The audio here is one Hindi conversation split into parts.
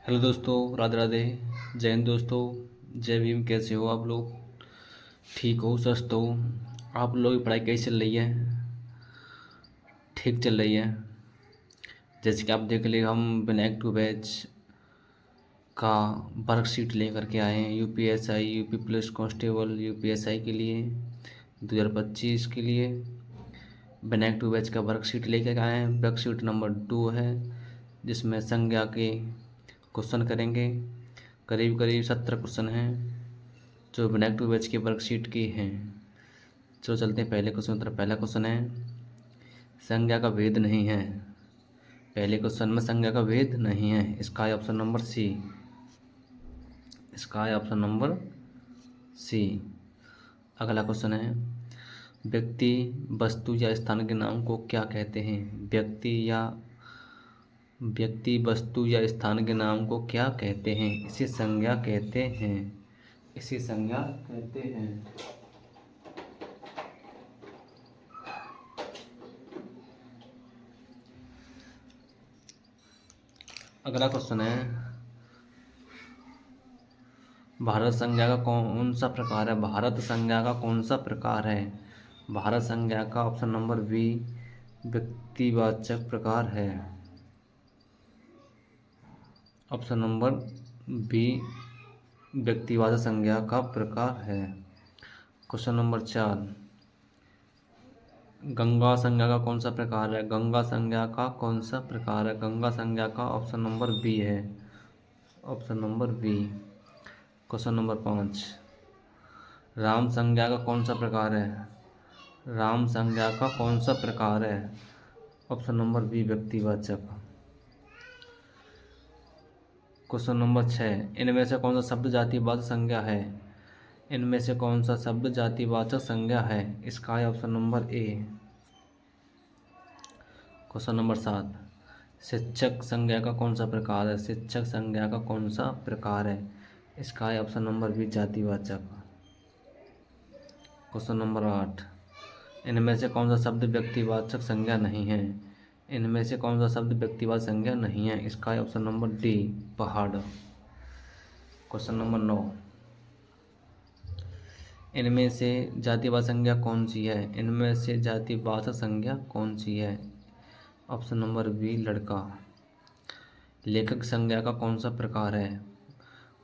हेलो दोस्तों, राधे राधे। जय हिंद दोस्तों, जय भीम। कैसे हो आप लोग? ठीक हो, स्वस्थ हो? आप लोगों की पढ़ाई कैसी चल रही है? ठीक चल रही है? जैसे कि आप देख लिए, हम विनायक टू बैच का वर्कशीट लेकर के आए हैं। UPSI, UP police constable, UPSI के लिए 2025 के लिए विनायक टू बैच का वर्कशीट लेकर आए हैं। वर्कशीट नंबर 2 है, जिसमें संज्ञा के क्वेश्चन करेंगे। करीब करीब 17 क्वेश्चन हैं जो विनायक टू बैच की वर्कशीट की हैं। चलो चलते हैं पहले क्वेश्चन की तरफ। पहला क्वेश्चन है, संज्ञा का भेद नहीं है। पहले क्वेश्चन में संज्ञा का भेद नहीं है, इसका है ऑप्शन नंबर सी। इसका है ऑप्शन नंबर सी। अगला क्वेश्चन है, व्यक्ति, वस्तु या स्थान के नाम को क्या कहते हैं? व्यक्ति, वस्तु या स्थान के नाम को क्या कहते हैं? इसे संज्ञा कहते हैं। इसे संज्ञा कहते हैं। अगला क्वेश्चन है, भारत संज्ञा का कौन सा प्रकार है? भारत संज्ञा का कौन सा प्रकार है? भारत संज्ञा का ऑप्शन नंबर बी व्यक्तिवाचक प्रकार है। ऑप्शन नंबर बी व्यक्तिवाचक संज्ञा का प्रकार है। क्वेश्चन नंबर 4, गंगा संज्ञा का कौन सा प्रकार है? गंगा संज्ञा का कौन सा प्रकार है? गंगा संज्ञा का ऑप्शन नंबर बी है। Option number B. Question number 5, Ram संज्ञा का कौन सा प्रकार है? राम संज्ञा का कौन सा प्रकार है? ऑप्शन नंबर बी व्यक्तिवाचक। क्वेश्चन नंबर 6, इनमें से कौन सा शब्द जातिवाचक संज्ञा है? इनमें से कौन सा शब्द जातिवाचक संज्ञा है? इसका है option number A. Question number 7, शिक्षक संज्ञा का कौन सा प्रकार है? शिक्षक संज्ञा का कौन सा प्रकार है? इसका है ऑप्शन नंबर बी जातिवाचक। क्वेश्चन नंबर 8, इनमें से कौन सा शब्द व्यक्तिवाचक संज्ञा नहीं है? इनमें से कौन सा शब्द व्यक्तिवाचक संज्ञा नहीं है? इसका है ऑप्शन नंबर डी पहाड़। क्वेश्चन नंबर 9, इनमें से जातिवाचक संज्ञा कौन सी है? इनमें से जातिवाचक संज्ञा कौन सी है? ऑप्शन नंबर बी लड़का। लेखक संज्ञा का कौन सा प्रकार है?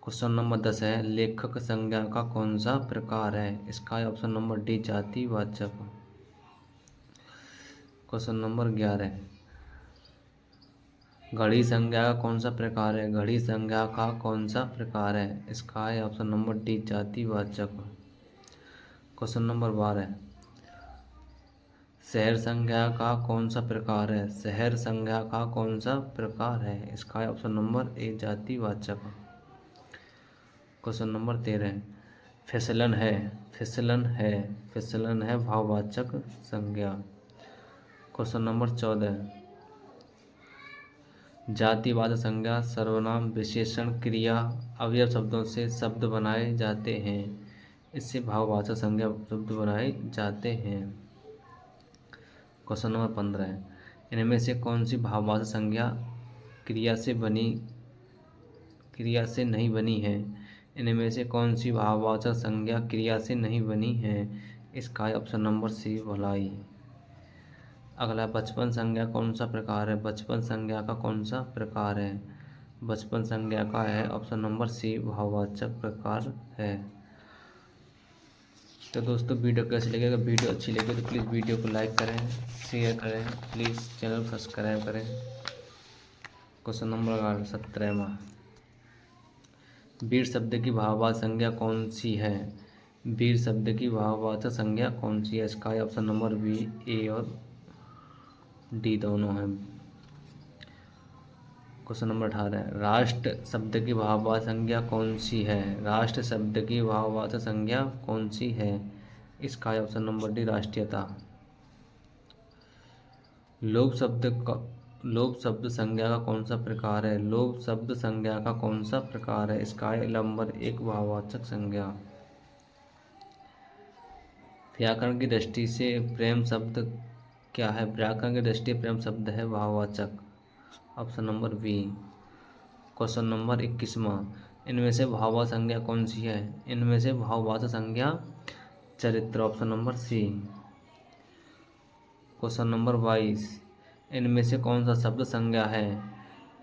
क्वेश्चन नंबर 10 है, लेखक संज्ञा का कौन सा प्रकार है? इसका है ऑप्शन नंबर डी जातिवाचक। क्वेश्चन नंबर 11, घड़ी संज्ञा का कौन सा प्रकार है? घड़ी संज्ञा का कौन सा प्रकार है? इसका है ऑप्शन नंबर डी जातिवाचक। क्वेश्चन नंबर 12, शहर संज्ञा का कौन सा प्रकार है? शहर संज्ञा का कौन सा प्रकार है? इसका है ऑप्शन नंबर ए जातिवाचक। क्वेश्चन नंबर 13, फिसलन है। फिसलन है। फिसलन है भाववाचक संज्ञा। क्वेश्चन नंबर 14, जातिवाचक संज्ञा सर्वनाम, विशेषण, क्रिया, अवयव शब्दों से शब्द बनाए जाते हैं। इससे भाववाचक संज्ञा शब्द बनाए जाते हैं। क्वेश्चन नंबर 15, इनमें से कौन सी भाववाचक संज्ञा क्रिया से नहीं बनी है? इनमें से कौन सी भाववाचक संज्ञा क्रिया से नहीं बनी है? इसका है ऑप्शन नंबर सी भलाई। अगला, बचपन संज्ञा कौन सा प्रकार है? बचपन संज्ञा का कौन सा प्रकार है? बचपन संज्ञा का है ऑप्शन नंबर सी भाववाचक प्रकार है। तो दोस्तों, वीडियो कैसी लगी? अगर वीडियो अच्छी लगे तो प्लीज़ वीडियो को लाइक करें, शेयर करें, प्लीज़ चैनल को सब्सक्राइब करें। क्वेश्चन नंबर 17, वीर शब्द की भाववाचक संज्ञा कौन सी है? वीर शब्द की भाववाचक संज्ञा कौन सी है? इसका है ऑप्शन नंबर बी, ए और डी दोनों हैं। क्वेश्चन नंबर 18, राष्ट्र शब्द की भाववाचक संज्ञा कौन सी है? राष्ट्र शब्द की भाववाचक संज्ञा कौन सी है? इसका है ऑप्शन नंबर डी राष्ट्रीयता। लोभ शब्द संज्ञा का कौन सा प्रकार है? लोभ शब्द संज्ञा का कौन सा प्रकार है? इसका है नंबर 1 भाववाचक संज्ञा। व्याकरण की दृष्टि से प्रेम शब्द क्या है? व्याकरण की दृष्टि प्रेम शब्द है भाववाचक। Option number B. Question number 21वां, इनमें से भाववाचक संज्ञा कौन सी है? इनमें से भाववाचक संज्ञा चरित्र, option number C. Question number 22, इनमें से कौन सा शब्द संज्ञा है?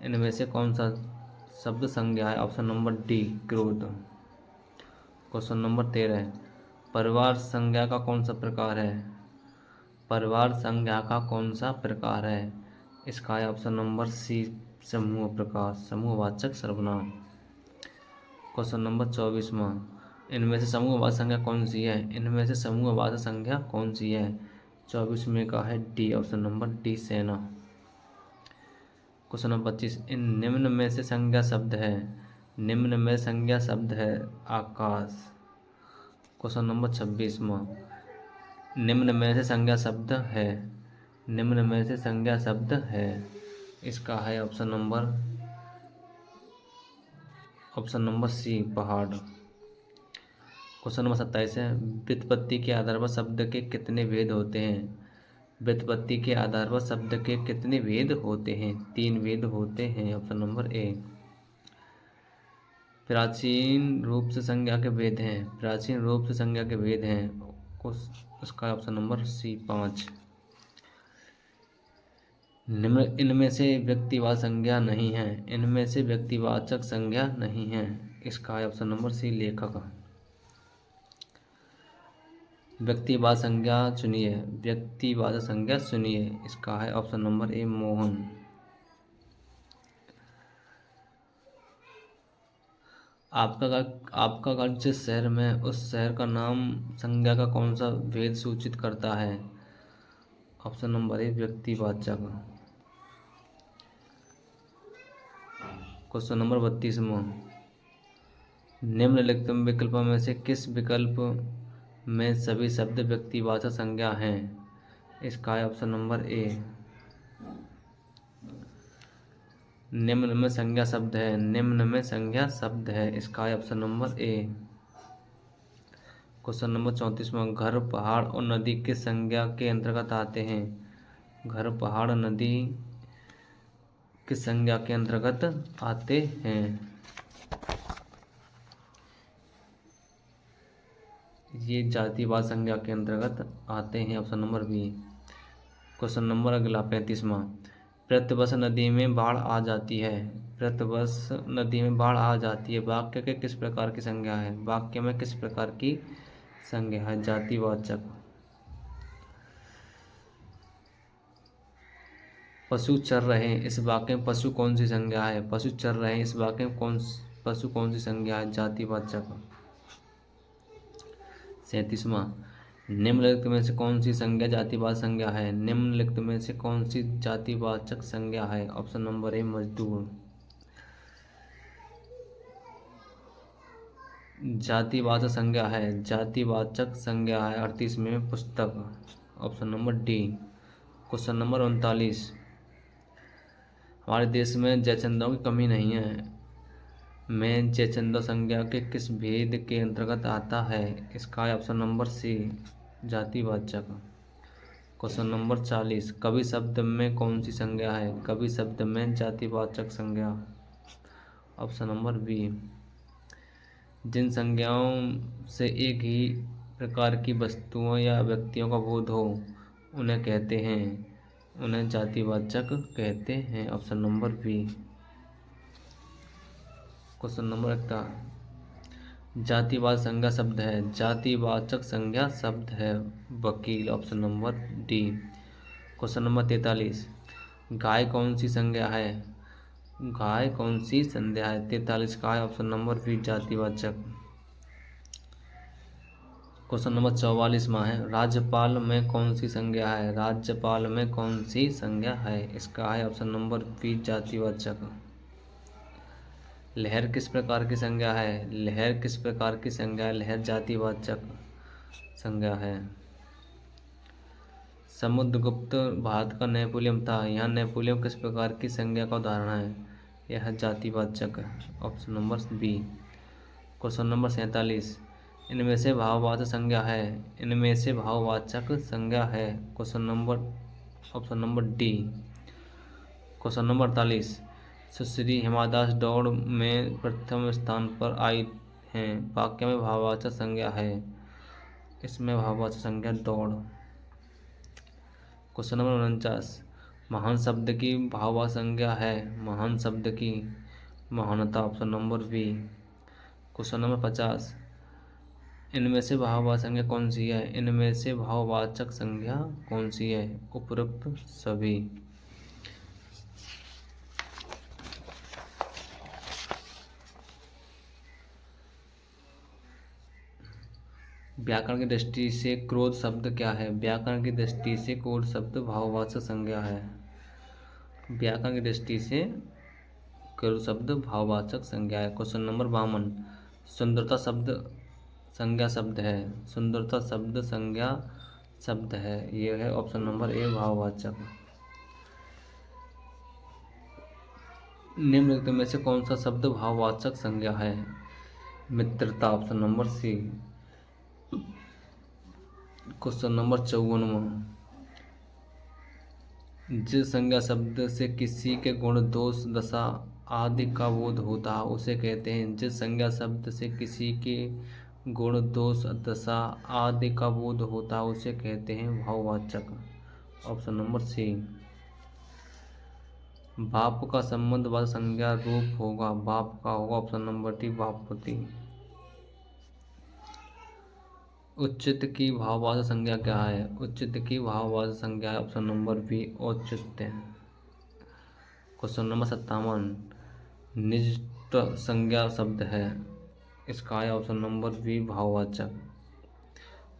इनमें से कौन सा शब्द संज्ञा है? ऑप्शन नंबर डी, क्रोध। क्वेश्चन नंबर 13, परिवार संज्ञा का कौन सा प्रकार है? परिवार संज्ञा का कौन सा प्रकार है? इसका है ऑप्शन नंबर सी, समूह प्रकार, समूहवाचक सर्वनाम। क्वेश्चन नंबर 24वां, इनमें से समूहवाचक संज्ञा कौन सी है? इनमें से समूहवाचक संज्ञा कौन सी है? 24 में का है डी, ऑप्शन नंबर डी, सेना। क्वेश्चन नंबर 25, इन निम्न में से संज्ञा शब्द है? निम्न में संज्ञा शब्द है आकाश। क्वेश्चन नंबर 26वां, निम्न में से संज्ञा शब्द है? निम्न में से संज्ञा शब्द है? इसका है ऑप्शन नंबर सी, पहाड़। क्वेश्चन नंबर 27 है, व्युत्पत्ति के आधार पर शब्द के कितने भेद होते हैं? व्युत्पत्ति के आधार पर शब्द के कितने भेद होते हैं? 3 भेद होते हैं, ऑप्शन नंबर ए। प्राचीन रूप से संज्ञा के भेद हैं, प्राचीन रूप से संज्ञा के भेद हैं, उसका ऑप्शन नंबर सी, 5। निम्न इनमें से व्यक्तिवाचक संज्ञा नहीं है, इनमें से व्यक्तिवाचक संज्ञा नहीं है, इसका है ऑप्शन नंबर सी, लेखक। व्यक्तिवाचक संज्ञा चुनिए, व्यक्तिवाचक संज्ञा चुनिए, इसका है ऑप्शन नंबर ए, मोहन। आपका घर जिस शहर में, उस शहर का नाम संज्ञा का कौन सा भेद सूचित करता है? ऑप्शन नंबर ए, व्यक्तिवाचक। क्वेश्चन नंबर 32वां, निम्नलिखित विकल्पों में से किस विकल्प में सभी शब्द व्यक्तिवाचक संज्ञा हैं? इसका है ऑप्शन नंबर ए। निम्न में संज्ञा शब्द है, निम्न में संज्ञा शब्द है, इसका है option number A. Question number 34वां, घर, पहाड़ और नदी किस संज्ञा के अंतर्गत आते हैं? घर, पहाड़, नदी किस संज्ञा के अंतर्गत आते हैं? ये जातिवाचक संज्ञा के अंतर्गत आते हैं, option number B. Question number अगला 35वां, प्रतिवर्ष नदी में बाढ़ आ जाती है, प्रतिवर्ष नदी में बाढ़ आ जाती है, वाक्य के किस प्रकार की संज्ञा है? वाक्य में किस प्रकार की संज्ञा है? जातिवाचक। पशु चर रहे हैं, इस वाक्य में पशु कौन सी संज्ञा है? पशु चर रहे हैं, इस वाक्य में पशु कौन सी संज्ञा है? जातिवाचक। 37वां, निम्नलिखित में से कौन सी संज्ञा जातिवाचक संज्ञा है? निम्नलिखित में से कौन सी जातिवाचक संज्ञा है? ऑप्शन नंबर ए, मजदूर। जातिवाचक संज्ञा है, जातिवाचक संज्ञा है 38 में पुस्तक, option number D. Question number 39, हमारे देश में जयचंदों की कमी नहीं है, में जयचंदो संज्ञा के किस भेद के अंतर्गत आता है? इसका है ऑप्शन नंबर सी, जातिवाचक। क्वेश्चन नंबर 40, कवि शब्द में कौन सी संज्ञा है? कवि शब्द में जातिवाचक संज्ञा, ऑप्शन नंबर बी। जिन संज्ञाओं से एक ही प्रकार की वस्तुओं या व्यक्तियों का बोध हो उन्हें कहते हैं, उन्हें जातिवाचक कहते हैं, option number B. Question number 41, जातिवाचक संज्ञा शब्द है, जातिवाचक संज्ञा शब्द है वकील, option number D. Question number 43, गाय कौन सी संज्ञा है? गाय कौन सी संज्ञा है? 43 का है ऑप्शन नंबर बी, जातिवाचक। क्वेश्चन नंबर 44वां है, राज्यपाल में कौन सी संज्ञा है? राज्यपाल में कौन सी संज्ञा है? इसका है ऑप्शन नंबर बी, जातिवाचक। लहर किस प्रकार की संज्ञा है? लहर किस प्रकार की संज्ञा है? लहर जातिवाचक संज्ञा है। समुद्रगुप्त भारत का नेपोलियन था, यहाँ नेपोलियन किस प्रकार की संज्ञा का उदाहरण है? यह जातिवाचक, option number B. Question number 47, इनमें से भाववाचक संज्ञा है, इनमें से भाववाचक संज्ञा है, question number option number D. Question number 48, सुश्री हिमा दास दौड़ में प्रथम स्थान पर आई हैं। वाक्य में भाववाचक संज्ञा है, इसमें भाववाचक संज्ञा दौड़। क्वेश्चन नंबर 49, महान शब्द की भाववाचक संज्ञा है। महान शब्द की महानता, option number B. Question number 50, इनमें से भाववाचक संज्ञा कौन सी है? इनमें से भाववाचक संज्ञा कौन सी है? उपरोक्त सभी। व्याकरण की दृष्टि से क्रोध शब्द क्या है? व्याकरण की दृष्टि से क्रोध शब्द भाववाचक संज्ञा है। व्याकरण की दृष्टि से क्रोध शब्द भाववाचक संज्ञा है। क्वेश्चन नंबर 52, सुंदरता शब्द संज्ञा शब्द है। सुंदरता शब्द संज्ञा शब्द है, यह है ऑप्शन नंबर ए भाववाचक। निम्नलिखित में से कौन सा शब्द भाववाचक संज्ञा है? मित्रता, option number C. Question number 54, जिस संज्ञा शब्द से किसी के गुण दोष दशा आदि का बोध होता है उसे कहते हैं। जिस संज्ञा शब्द से किसी के गुण दोष दशा आदि का बोध होता है उसे कहते हैं भाववाचक, ऑप्शन नंबर सी। बाप का संबंध वाचक संज्ञा रूप होगा, बाप का होगा ऑप्शन नंबर डी बापति। उचित की भाववाचक संज्ञा क्या है? उचित की भाववाचक संज्ञा है ऑप्शन नंबर बी औचित्य। क्वेश्चन नंबर 57, निजत संज्ञा शब्द है, इसका है ऑप्शन नंबर बी भाववाचक।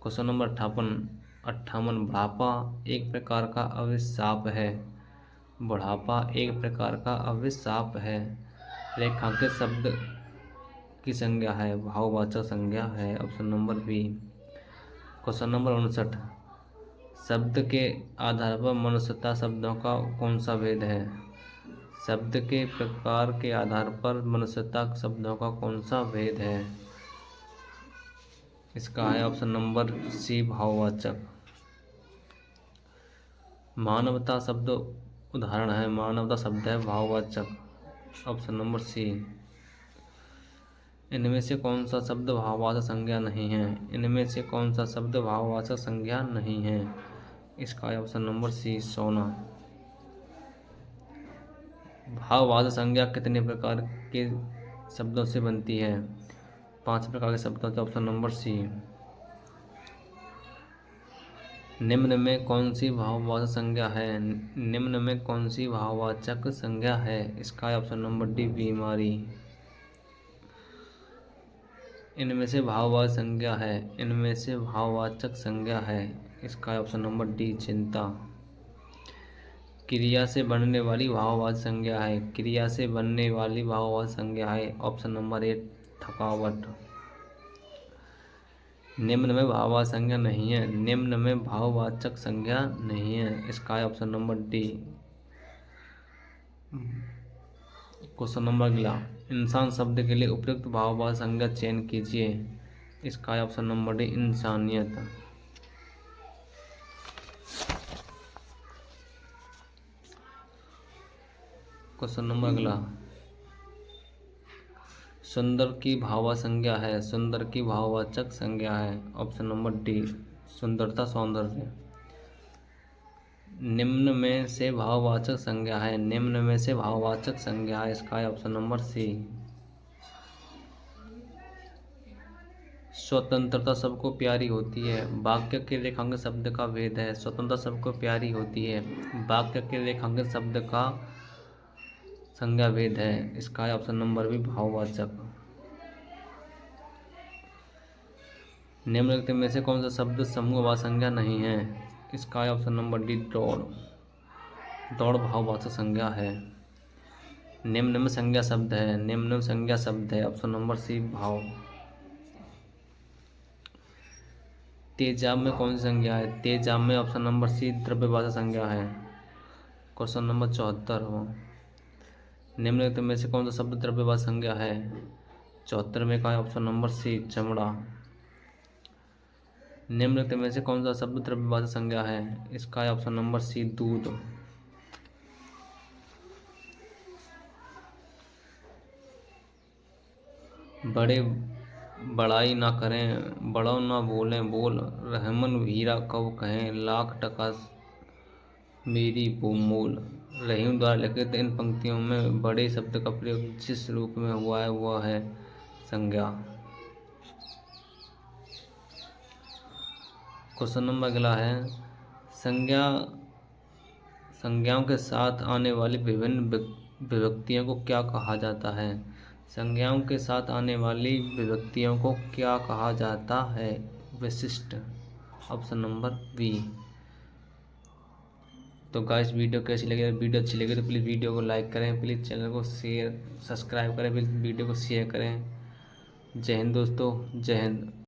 क्वेश्चन नंबर 58, बुढ़ापा एक प्रकार का अभिशाप है। बुढ़ापा एक प्रकार का अभिशाप है। रेखांकित शब्द की संज्ञा है, भाववाचक संज्ञा है, option number B. Question number 59, शब्द के आधार पर मनुष्यता शब्दों का कौन सा भेद है? शब्द के प्रकार के आधार पर मनुष्यता शब्दों का कौन सा भेद है? इसका है ऑप्शन नंबर सी भाववाचक। मानवता शब्द उदाहरण है, मानवता शब्द है भाववाचक, ऑप्शन नंबर सी। इनमें से कौन सा शब्द भाववाचक संज्ञा नहीं है? इनमें से कौन सा शब्द भाववाचक संज्ञा नहीं है? इसका है ऑप्शन नंबर सी सोना। भाववाचक संज्ञा कितने प्रकार के शब्दों से बनती है? 5 प्रकार के शब्दों से, ऑप्शन नंबर सी। निम्न में कौन सी भाववाचक संज्ञा है? निम्न में कौन सी भाववाचक संज्ञा है? इसका है ऑप्शन नंबर डी बीमारी। इनमें से भाववाचक संज्ञा है, इनमें से भाववाचक संज्ञा है, इसका है ऑप्शन नंबर डी चिंता। क्रिया से बनने वाली भाववाचक संज्ञा है, क्रिया से बनने वाली भाववाचक संज्ञा है, ऑप्शन नंबर ए थकावट। निम्न में भाववाचक संज्ञा नहीं है, निम्न में भाववाचक संज्ञा नहीं है, इसका है option number D. Question number अगला, इंसान शब्द के लिए उपयुक्त भाववाचक संज्ञा चयन कीजिए, इसका है ऑप्शन नंबर डी इंसानियत। क्वेश्चन नंबर अगला, सुंदर की भाववाचक संज्ञा है, सुंदर की भाववाचक संज्ञा है, ऑप्शन नंबर डी सुंदरता सौंदर्य। निम्न में से भाववाचक संज्ञा है, निम्न में से भाववाचक संज्ञा है, इसका है ऑप्शन नंबर सी। स्वतंत्रता सबको प्यारी होती है, वाक्य के रेखांकित शब्द का भेद है। स्वतंत्रता सबको प्यारी होती है, वाक्य के रेखांकित शब्द का संज्ञा भेद है, इसका है ऑप्शन नंबर बी भाववाचक। निम्नलिखित में से कौन सा शब्द समूहवाचक संज्ञा नहीं है? इसका है ऑप्शन नंबर डी दौड़। दौड़ भाववाचक संज्ञा है। निम्न में संज्ञा शब्द है, निम्न में संज्ञा शब्द है, ऑप्शन नंबर सी भाव। तेजाब में कौन सी संज्ञा है? तेजाब में ऑप्शन नंबर सी द्रव्यवाचक संज्ञा है। क्वेश्चन नंबर 74 हो, निम्नलिखित में से कौन सा शब्द द्रव्यवाचक संज्ञा है? 74 में का है ऑप्शन नंबर सी चमड़ा। निम्नलिखित में से कौन सा शब्द द्रव्यवाचक संज्ञा है? इसका है ऑप्शन नंबर सी दूध। बड़े बड़ाई ना करें, बड़ों ना बोलें बोल, रहमन हीरा कब कहें, लाख टका मेरी वो मोल। रहीम द्वारा लिखित इन पंक्तियों में बड़े शब्द का प्रयोग जिस रूप में हुआ है वह है संज्ञा। क्वेश्चन नंबर अगला है, संज्ञा संज्ञाओं के साथ आने वाली विभिन्न विभक्तियों को क्या कहा जाता है? संज्ञाओं के साथ आने वाली विभक्तियों को क्या कहा जाता है? विशिष्ट। Option number B. तो गाइस वीडियो कैसी लगी? अगर वीडियो अच्छी लगी तो प्लीज़ वीडियो को लाइक करें, प्लीज़ चैनल को शेयर सब्सक्राइब करें, प्लीज़ वीडियो को शेयर करें। जय हिंद दोस्तों, जय हिंद।